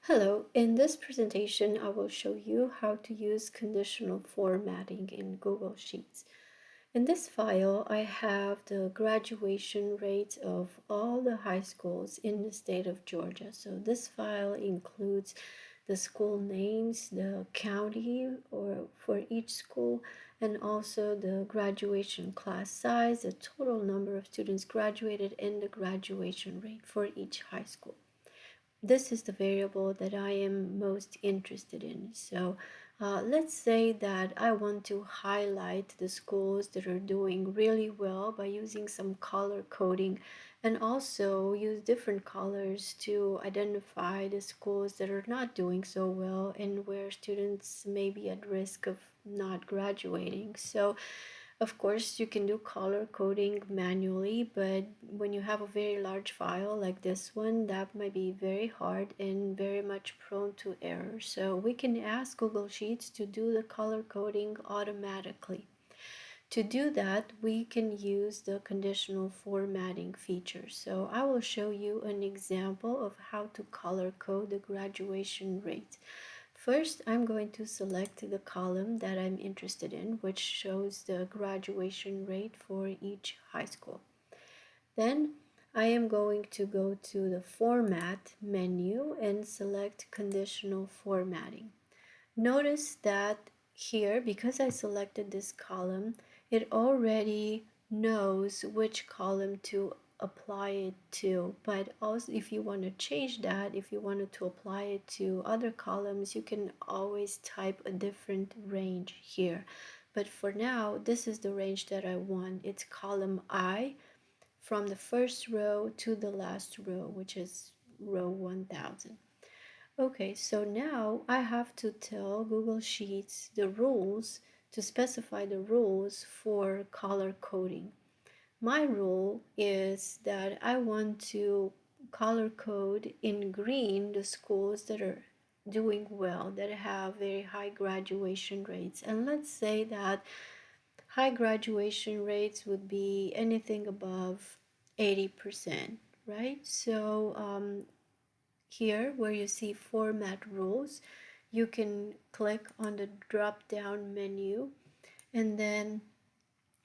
Hello, in this presentation I will show you how to use conditional formatting in Google Sheets. In this file I have the graduation rates of all the high schools in the state of Georgia. So this file includes the school names, the county or for each school, and also the graduation class size, the total number of students graduated, and the graduation rate for each high school. This is the variable that I am most interested in. So let's say that I want to highlight the schools that are doing really well by using some color coding, and also use different colors to identify the schools that are not doing so well and where students may be at risk of not graduating. So of course, you can do color coding manually, but when you have a very large file like this one, that might be very hard and very much prone to error. So we can ask Google Sheets to do the color coding automatically. To do that, we can use the conditional formatting feature. So I will show you an example of how to color code the graduation rate. First, I'm going to select the column that I'm interested in, which shows the graduation rate for each high school. Then I am going to go to the Format menu and select Conditional Formatting. Notice that here, because I selected this column, it already knows which column to apply it to. But also, if you want to change that, if you wanted to apply it to other columns, you can always type a different range here. But for now, this is the range that I want. It's column I from the first row to the last row, which is row 1000. Okay, so now I have to tell Google Sheets the rules, to specify the rules for color coding. My rule is that I want to color code in green the schools that are doing well, that have very high graduation rates. And let's say that high graduation rates would be anything above 80%, right? So here where you see format rules, you can click on the drop down menu, and then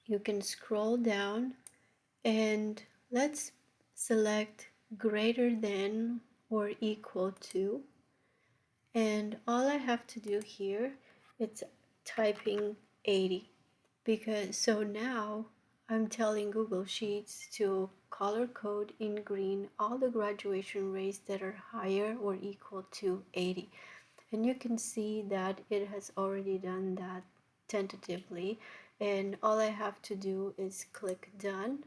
you can scroll down and let's select greater than or equal to, and all I have to do here is typing 80, because so now I'm telling Google Sheets to color code in green all the graduation rates that are higher or equal to 80. And you can see that it has already done that tentatively, and all I have to do is click done,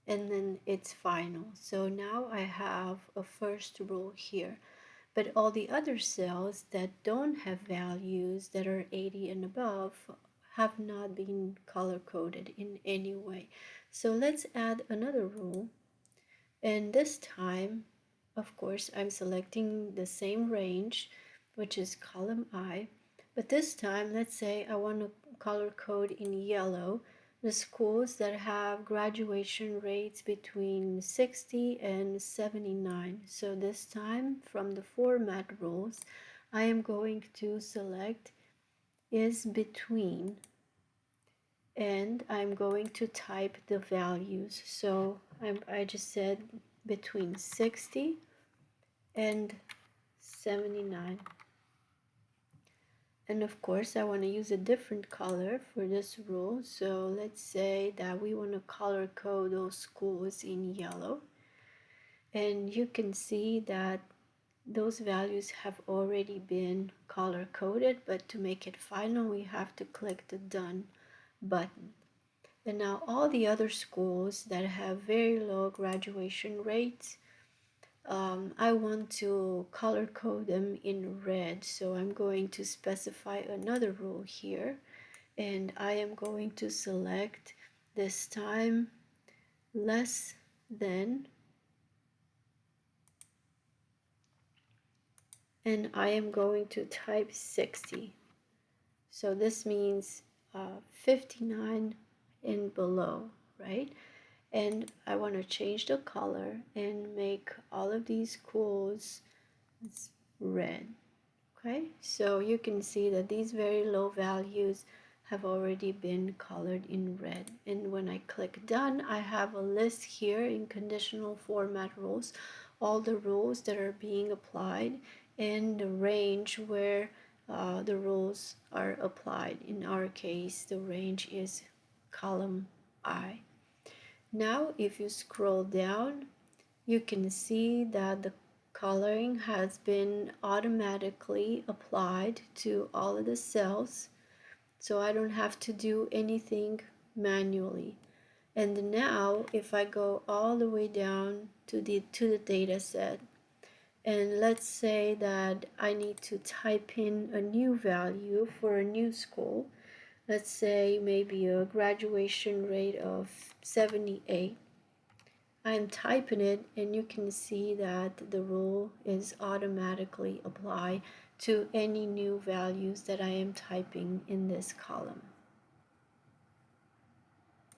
and then it's final. So now I have a first rule here. But all the other cells that don't have values that are 80 and above have not been color coded in any way. So let's add another rule, and this time, of course, I'm selecting the same range, which is column I, but this time, let's say I want to color code in yellow the schools that have graduation rates between 60 and 79. So this time, from the format rules, I am going to select is between, and I'm going to type the values. So I just said between 60 and 79. And of course, I want to use a different color for this rule. So let's say that we want to color code those schools in yellow. And you can see that those values have already been color coded, but to make it final, we have to click the done button. And now all the other schools that have very low graduation rates, I want to color code them in red. So I'm going to specify another rule here, and I am going to select this time less than, and I am going to type 60. So this means 59 and below, right? And I want to change the color and make all of these schools red. Okay, so you can see that these very low values have already been colored in red. And when I click done, I have a list here in conditional format rules, all the rules that are being applied and the range where the rules are applied. In our case, the range is column I. Now, if you scroll down, you can see that the coloring has been automatically applied to all of the cells, so I don't have to do anything manually. And now if I go all the way down to the data set, and let's say that I need to type in a new value for a new school, let's say maybe a graduation rate of 78. I'm typing it and you can see that the rule is automatically applied to any new values that I am typing in this column.